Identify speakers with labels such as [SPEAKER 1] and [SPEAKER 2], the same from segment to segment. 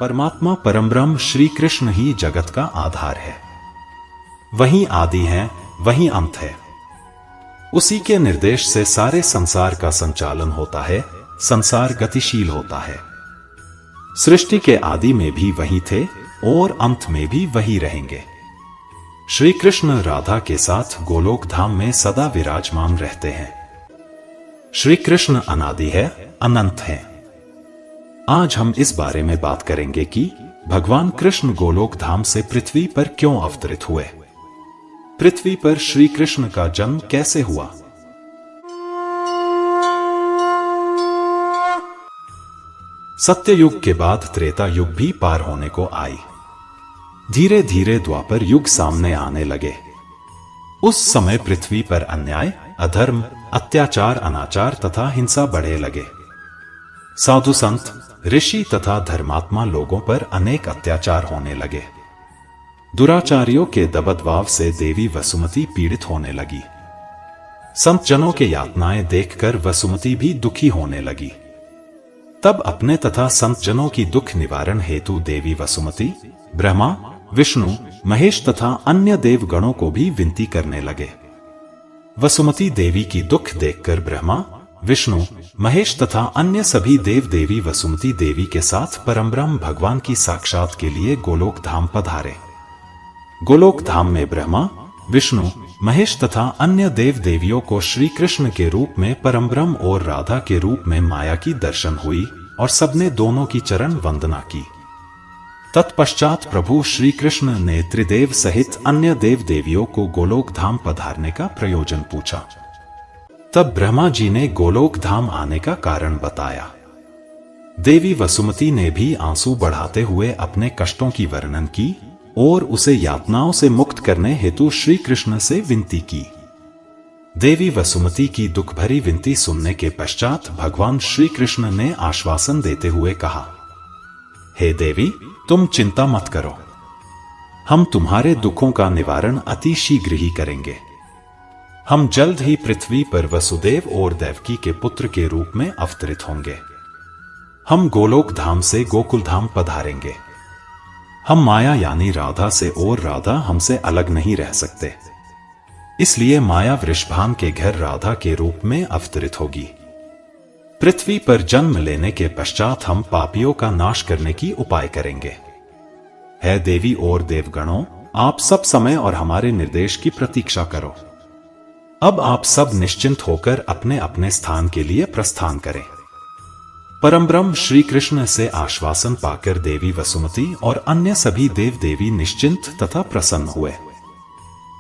[SPEAKER 1] परमात्मा परमब्रह्म श्री कृष्ण ही जगत का आधार है। वही आदि है, वही अंत है। उसी के निर्देश से सारे संसार का संचालन होता है, संसार गतिशील होता है। सृष्टि के आदि में भी वही थे और अंत में भी वही रहेंगे। श्री कृष्ण राधा के साथ गोलोक धाम में सदा विराजमान रहते हैं। श्री कृष्ण अनादि है, अनंत है। आज हम इस बारे में बात करेंगे कि भगवान कृष्ण गोलोक धाम से पृथ्वी पर क्यों अवतरित हुए, पृथ्वी पर श्री कृष्ण का जन्म कैसे हुआ। सत्ययुग के बाद त्रेता युग भी पार होने को आई। धीरे धीरे द्वापर युग सामने आने लगे। उस समय पृथ्वी पर अन्याय, अधर्म, अत्याचार, अनाचार तथा हिंसा बढ़े लगे। साधु संत, ऋषि तथा धर्मात्मा लोगों पर अनेक अत्याचार होने लगे। दुराचारियों के दबदबाव से देवी वसुमती पीड़ित होने लगी। संत जनों के यातनाएं देखकर वसुमती भी दुखी होने लगी। तब अपने तथा संत जनों की दुख निवारण हेतु देवी वसुमती ब्रह्मा, विष्णु, महेश तथा अन्य देवगणों को भी विनती करने लगे। वसुमती देवी की दुख देखकर ब्रह्मा, विष्णु, महेश तथा अन्य सभी देव देवी वसुमती देवी के साथ परमब्रह्म भगवान की साक्षात के लिए गोलोक धाम पधारे। गोलोक धाम में ब्रह्मा, विष्णु, महेश तथा अन्य देव देवियों को श्री कृष्ण के रूप में परमब्रह्म और राधा के रूप में माया की दर्शन हुई और सबने दोनों की चरण वंदना की। तत्पश्चात प्रभु श्री कृष्ण ने त्रिदेव सहित अन्य देव देवियों को गोलोक धाम पधारने का प्रयोजन पूछा। तब ब्रह्मा जी ने गोलोक धाम आने का कारण बताया। देवी वसुमती ने भी आंसू बढ़ाते हुए अपने कष्टों की वर्णन की और उसे यातनाओं से मुक्त करने हेतु श्री कृष्ण से विनती की। देवी वसुमती की दुख भरी विनती सुनने के पश्चात भगवान श्री कृष्ण ने आश्वासन देते हुए कहा, हे देवी, तुम चिंता मत करो, हम तुम्हारे दुखों का निवारण अति शीघ्र ही करेंगे। हम जल्द ही पृथ्वी पर वसुदेव और देवकी के पुत्र के रूप में अवतरित होंगे। हम गोलोक धाम से गोकुल धाम पधारेंगे। हम माया यानी राधा से और राधा हमसे अलग नहीं रह सकते, इसलिए माया वृषभान के घर राधा के रूप में अवतरित होगी। पृथ्वी पर जन्म लेने के पश्चात हम पापियों का नाश करने की उपाय करेंगे। है देवी और देवगणों, आप सब समय और हमारे निर्देश की प्रतीक्षा करो। अब आप सब निश्चिंत होकर अपने अपने स्थान के लिए प्रस्थान करें। परमब्रह्म श्री कृष्ण से आश्वासन पाकर देवी वसुमती और अन्य सभी देव देवी निश्चिंत तथा प्रसन्न हुए।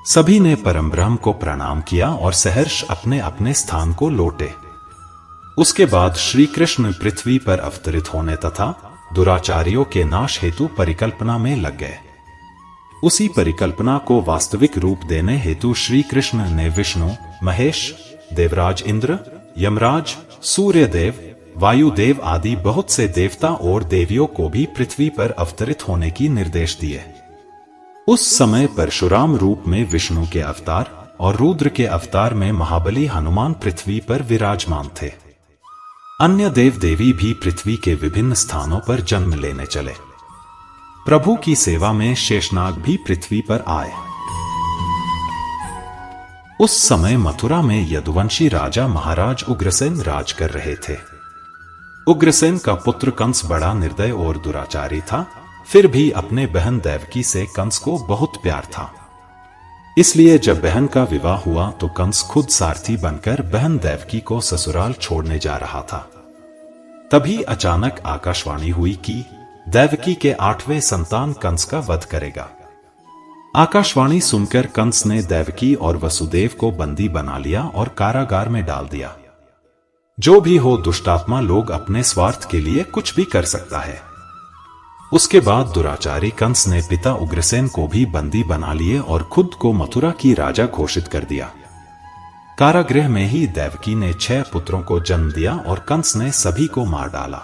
[SPEAKER 1] सभी ने परमब्रह्म को प्रणाम किया और सहर्ष अपने अपने स्थान को लौटे। उसके बाद श्री कृष्ण पृथ्वी पर अवतरित होने तथा दुराचारियों के नाश हेतु परिकल्पना में लग गए। उसी परिकल्पना को वास्तविक रूप देने हेतु श्री कृष्ण ने विष्णु, महेश, देवराज इंद्र, यमराज, सूर्यदेव, वायुदेव आदि बहुत से देवता और देवियों को भी पृथ्वी पर अवतरित होने की निर्देश दिए। उस समय परशुराम रूप में विष्णु के अवतार और रुद्र के अवतार में महाबली हनुमान पृथ्वी पर विराजमान थे। अन्य देव देवी भी पृथ्वी के विभिन्न स्थानों पर जन्म लेने चले। प्रभु की सेवा में शेषनाग भी पृथ्वी पर आए। उस समय मथुरा में यदुवंशी राजा महाराज उग्रसेन राज कर रहे थे। उग्रसेन का पुत्र कंस बड़ा निर्दय और दुराचारी था, फिर भी अपने बहन देवकी से कंस को बहुत प्यार था। इसलिए जब बहन का विवाह हुआ तो कंस खुद सारथी बनकर बहन देवकी को ससुराल छोड़ने जा रहा था। तभी अचानक आकाशवाणी हुई कि देवकी के 8वें संतान कंस का वध करेगा। आकाशवाणी सुनकर कंस ने देवकी और वसुदेव को बंदी बना लिया और कारागार में डाल दिया। जो भी हो, दुष्टात्मा लोग अपने स्वार्थ के लिए कुछ भी कर सकता है। उसके बाद दुराचारी कंस ने पिता उग्रसेन को भी बंदी बना लिए और खुद को मथुरा की राजा घोषित कर दिया। कारागृह में ही देवकी ने 6 पुत्रों को जन्म दिया और कंस ने सभी को मार डाला।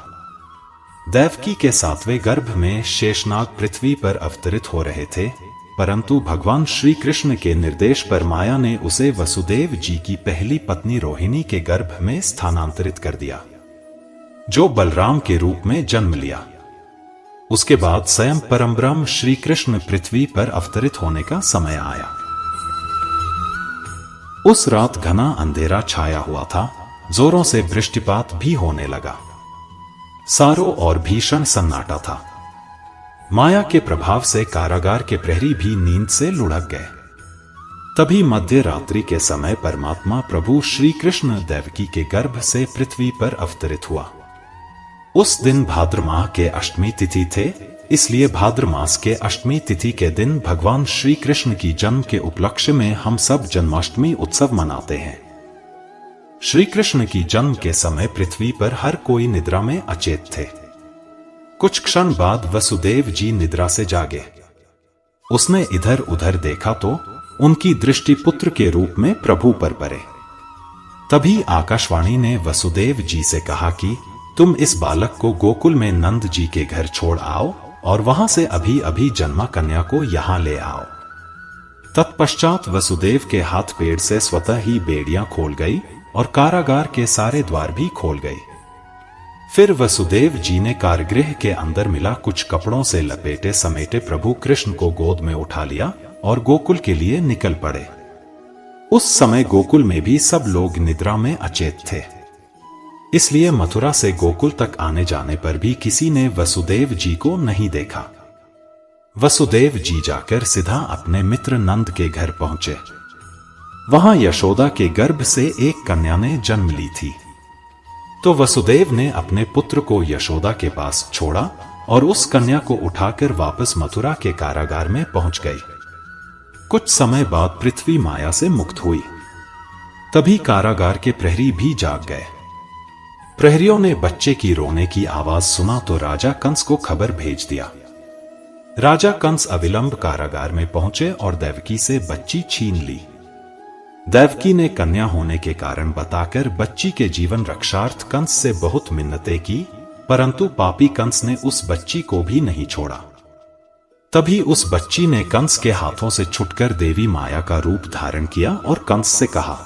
[SPEAKER 1] देवकी के 7वें गर्भ में शेषनाग पृथ्वी पर अवतरित हो रहे थे, परंतु भगवान श्री कृष्ण के निर्देश पर माया ने उसे वसुदेव जी की पहली पत्नी रोहिणी के गर्भ में स्थानांतरित कर दिया, जो बलराम के रूप में जन्म लिया। उसके बाद स्वयं परमब्रह्म श्री कृष्ण पृथ्वी पर अवतरित होने का समय आया। उस रात घना अंधेरा छाया हुआ था, जोरों से वृष्टिपात भी होने लगा। चारों ओर भीषण सन्नाटा था। माया के प्रभाव से कारागार के प्रहरी भी नींद से लुढ़क गए। तभी मध्य रात्रि के समय परमात्मा प्रभु श्री कृष्ण देवकी के गर्भ से पृथ्वी पर अवतरित हुआ। उस दिन भाद्र माह के अष्टमी तिथि थे, इसलिए भाद्र मास के अष्टमी तिथि के दिन भगवान श्री कृष्ण की जन्म के उपलक्ष्य में हम सब जन्माष्टमी उत्सव मनाते हैं। श्री कृष्ण की जन्म के समय पृथ्वी पर हर कोई निद्रा में अचेत थे। कुछ क्षण बाद वसुदेव जी निद्रा से जागे। उसने इधर उधर देखा तो उनकी दृष्टि पुत्र के रूप में प्रभु पर पड़े। तभी आकाशवाणी ने वसुदेव जी से कहा कि तुम इस बालक को गोकुल में नंद जी के घर छोड़ आओ और वहां से अभी अभी जन्मा कन्या को यहां ले आओ। तत्पश्चात वसुदेव के हाथ पेड़ से स्वतः ही बेड़ियां खोल गई और कारागार के सारे द्वार भी खोल गई। फिर वसुदेव जी ने कारागृह के अंदर मिला कुछ कपड़ों से लपेटे समेटे प्रभु कृष्ण को गोद में उठा लिया और गोकुल के लिए निकल पड़े। उस समय गोकुल में भी सब लोग निद्रा में अचेत थे, इसलिए मथुरा से गोकुल तक आने जाने पर भी किसी ने वसुदेव जी को नहीं देखा। वसुदेव जी जाकर सीधा अपने मित्र नंद के घर पहुंचे। वहां यशोदा के गर्भ से एक कन्या ने जन्म ली थी। तो वसुदेव ने अपने पुत्र को यशोदा के पास छोड़ा और उस कन्या को उठाकर वापस मथुरा के कारागार में पहुंच गई। कुछ समय बाद पृथ्वी माया से मुक्त हुई। तभी कारागार के प्रहरी भी जाग गए। प्रहरियों ने बच्चे की रोने की आवाज सुना तो राजा कंस को खबर भेज दिया। राजा कंस अविलंब कारागार में पहुंचे और देवकी से बच्ची छीन ली। देवकी ने कन्या होने के कारण बताकर बच्ची के जीवन रक्षार्थ कंस से बहुत मिन्नतें की, परंतु पापी कंस ने उस बच्ची को भी नहीं छोड़ा। तभी उस बच्ची ने कंस के हाथों से छुटकर देवी माया का रूप धारण किया और कंस से कहा,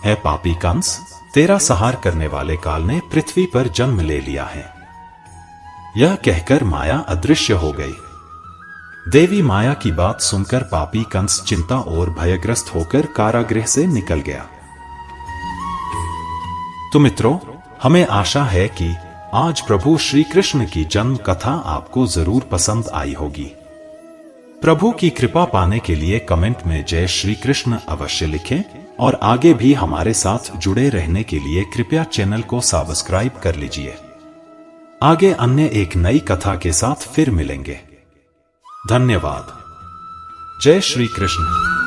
[SPEAKER 1] है पापी कंस, तेरा संहार करने वाले काल ने पृथ्वी पर जन्म ले लिया है। यह कहकर माया अदृश्य हो गई। देवी माया की बात सुनकर पापी कंस चिंता और भयग्रस्त होकर कारागृह से निकल गया। तो मित्रों, हमें आशा है कि आज प्रभु श्री कृष्ण की जन्म कथा आपको जरूर पसंद आई होगी। प्रभु की कृपा पाने के लिए कमेंट में जय श्री कृष्ण अवश्य लिखें और आगे भी हमारे साथ जुड़े रहने के लिए कृपया चैनल को सब्सक्राइब कर लीजिए। आगे अन्य एक नई कथा के साथ फिर मिलेंगे। धन्यवाद। जय श्री कृष्ण।